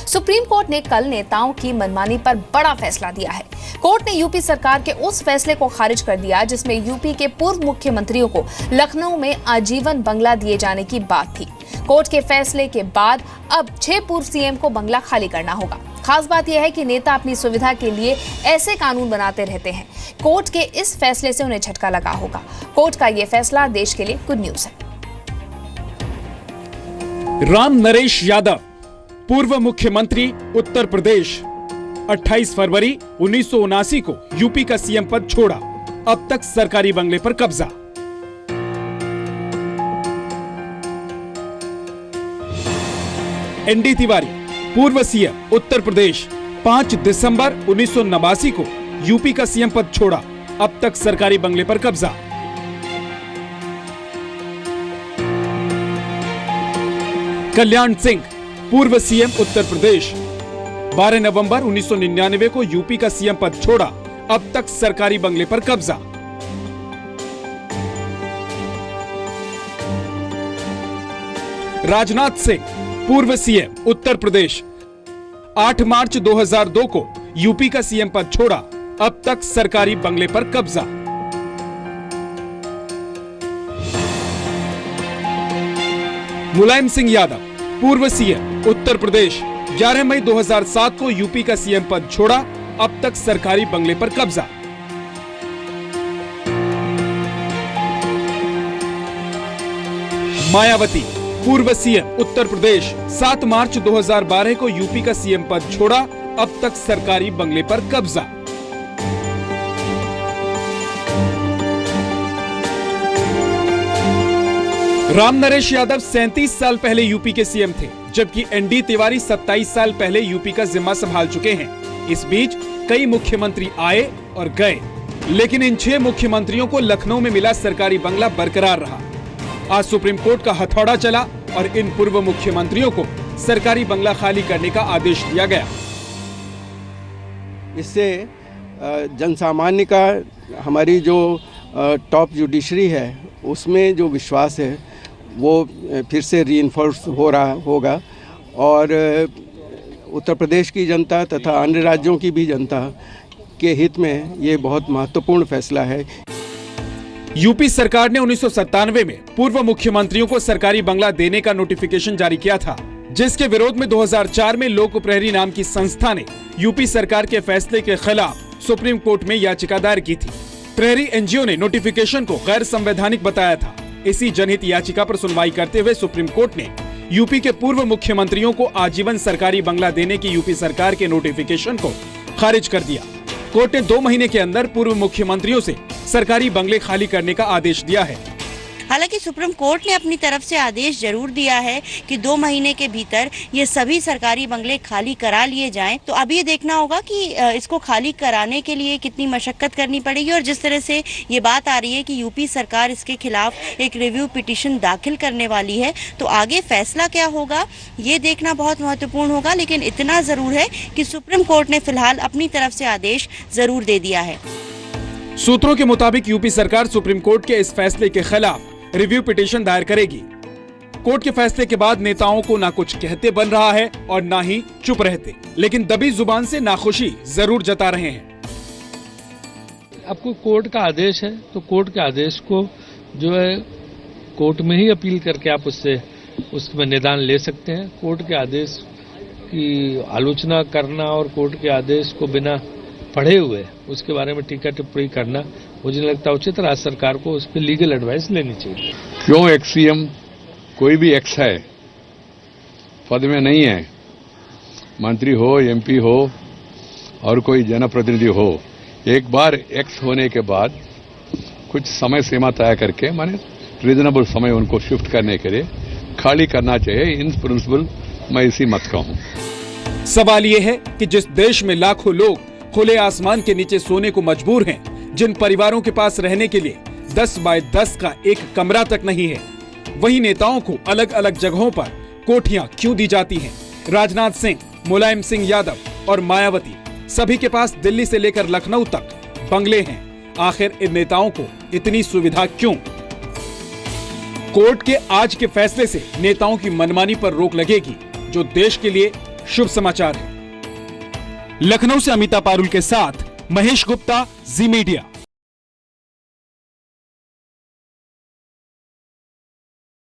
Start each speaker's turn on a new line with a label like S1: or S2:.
S1: Supreme court ने कल नेताओं की मनमानी पर बड़ा फैसला दिया है। कोर्ट ने यूपी सरकार के उस फैसले को खारिज कर दिया जिसमें यूपी के पूर्व मुख्यमंत्रियों को लखनऊ में आजीवन बंगला दिए जाने की बात थी। कोर्ट के फैसले के बाद अब 6 पूर्व सीएम को बंगला खाली करना होगा। खास बात यह है कि नेता अपनी सुविधा के लिए ऐसे कानून बनाते रहते हैं। कोर्ट के इस फैसले से उन्हें झटका लगा होगा। कोर्ट का यह फैसला देश के लिए गुड न्यूज है।
S2: राम नरेश यादव, पूर्व मुख्यमंत्री उत्तर प्रदेश, 28 फरवरी 1979 को यूपी का सीएम पद छोड़ा। अब तक सरकारी बंगले पर कब्जा। एनडी तिवारी, पूर्व सीएम उत्तर प्रदेश, 5 दिसंबर 1989 को यूपी का सीएम पद छोड़ा। अब तक सरकारी बंगले पर कब्जा। कल्याण सिंह, पूर्व सीएम उत्तर प्रदेश, 12 नवंबर 1999 को यूपी का सीएम पद छोड़ा। अब तक सरकारी बंगले पर कब्जा। राजनाथ सिंह, पूर्व सीएम उत्तर प्रदेश, 8 मार्च 2002 को यूपी का सीएम पद छोड़ा। अब तक सरकारी बंगले पर कब्जा। मुलायम सिंह यादव, पूर्व सीएम उत्तर प्रदेश, 11 मई 2007 को यूपी का सीएम पद छोड़ा। अब तक सरकारी बंगले पर कब्जा। मायावती, पूर्व सीएम उत्तर प्रदेश, 7 मार्च 2012 को यूपी का सीएम पद छोड़ा। अब तक सरकारी बंगले पर कब्जा। राम नरेश यादव 37 साल पहले यूपी के सीएम थे, जबकि एनडी तिवारी 27 साल पहले यूपी का जिम्मा संभाल चुके हैं। इस बीच कई मुख्यमंत्री आए और गए, लेकिन इन 6 मुख्यमंत्रियों को लखनऊ में मिला सरकारी बंगला बरकरार रहा। आज सुप्रीम कोर्ट का हथौड़ा चला और इन पूर्व मुख्यमंत्रियों को सरकारी बंगला खाली करने का आदेश दिया गया।
S3: इससे जनसामान्य का, हमारी जो टॉप जुडिशरी है, उसमें जो विश्वास है वो फिर से रीइंफोर्स हो रहा होगा और उत्तर प्रदेश की जनता तथा अन्य राज्यों की भी जनता के हित में ये बहुत महत्वपूर्ण फैसला है।
S2: यूपी सरकार ने 1997 में पूर्व मुख्यमंत्रियों को सरकारी बंगला देने का नोटिफिकेशन जारी किया था, जिसके विरोध में 2004 में लोक प्रहरी नाम की संस्था ने यूपी सरकार के फैसले के खिलाफ सुप्रीम कोर्ट में याचिका दायर की थी। प्रहरी एनजीओ ने नोटिफिकेशन को गैर संवैधानिक बताया था। इसी जनहित याचिका पर सुनवाई करते हुए सुप्रीम कोर्ट ने यूपी के पूर्व मुख्यमंत्रियों को आजीवन सरकारी बंगला देने की यूपी सरकार के नोटिफिकेशन को खारिज कर दिया। कोर्ट ने 2 महीने के अंदर पूर्व मुख्यमंत्रियों से सरकारी बंगले खाली करने का आदेश दिया है।
S4: हालांकि सुप्रीम कोर्ट ने अपनी तरफ से आदेश जरूर दिया है कि 2 महीने के भीतर ये सभी सरकारी बंगले खाली करा लिए जाएं। तो अब ये देखना होगा कि इसको खाली कराने के लिए कितनी मशक्कत करनी पड़ेगी, और जिस तरह से ये बात आ रही है कि यूपी सरकार इसके खिलाफ एक रिव्यू पिटीशन दाखिल करने वाली है, तो आगे फैसला क्या होगा ये देखना बहुत महत्वपूर्ण होगा। लेकिन इतना जरूर है कि सुप्रीम कोर्ट ने फिलहाल अपनी तरफ से आदेश जरूर दे दिया है।
S2: सूत्रों के मुताबिक यूपी सरकार सुप्रीम कोर्ट के इस फैसले के खिलाफ रिव्यू पिटीशन दायर करेगी। कोर्ट के फैसले के बाद नेताओं को ना कुछ कहते बन रहा है और ना ही चुप रहते, लेकिन दबी जुबान से नाखुशी जरूर जता रहे हैं।
S5: आपको कोर्ट का आदेश है तो कोर्ट के आदेश को जो है कोर्ट में ही अपील करके आप उसमें निदान ले सकते हैं। कोर्ट के आदेश की आलोचना करना और कोर्ट के आदेश को बिना पढ़े हुए उसके बारे में टीका टिप्पणी करना मुझे लगता है उचित। राज्य सरकार को उस पर लीगल एडवाइस लेनी चाहिए।
S6: क्यों एक्स सीएम कोई भी एक्स है, पद में नहीं है, मंत्री हो, एमपी हो और कोई जनप्रतिनिधि हो, एक बार एक्स होने के बाद कुछ समय सीमा तय करके माने रीजनेबल समय उनको शिफ्ट करने के लिए खाली करना चाहिए। इन प्रिंसिपल मैं इसी मत का हूं।
S2: सवाल ये है कि जिस देश में लाखों लोग खुले आसमान के नीचे सोने को मजबूर हैं, जिन परिवारों के पास रहने के लिए 10 बाय 10 का एक कमरा तक नहीं है, वही नेताओं को अलग अलग जगहों पर कोठियां क्यों दी जाती हैं? राजनाथ सिंह, मुलायम सिंह यादव और मायावती सभी के पास दिल्ली से लेकर लखनऊ तक बंगले हैं। आखिर इन नेताओं को इतनी सुविधा क्यों? कोर्ट के आज के फैसले से नेताओं की मनमानी पर रोक लगेगी, जो देश के लिए शुभ समाचार है। लखनऊ से अमिता पारुल के साथ महेश गुप्ता, जी मीडिया।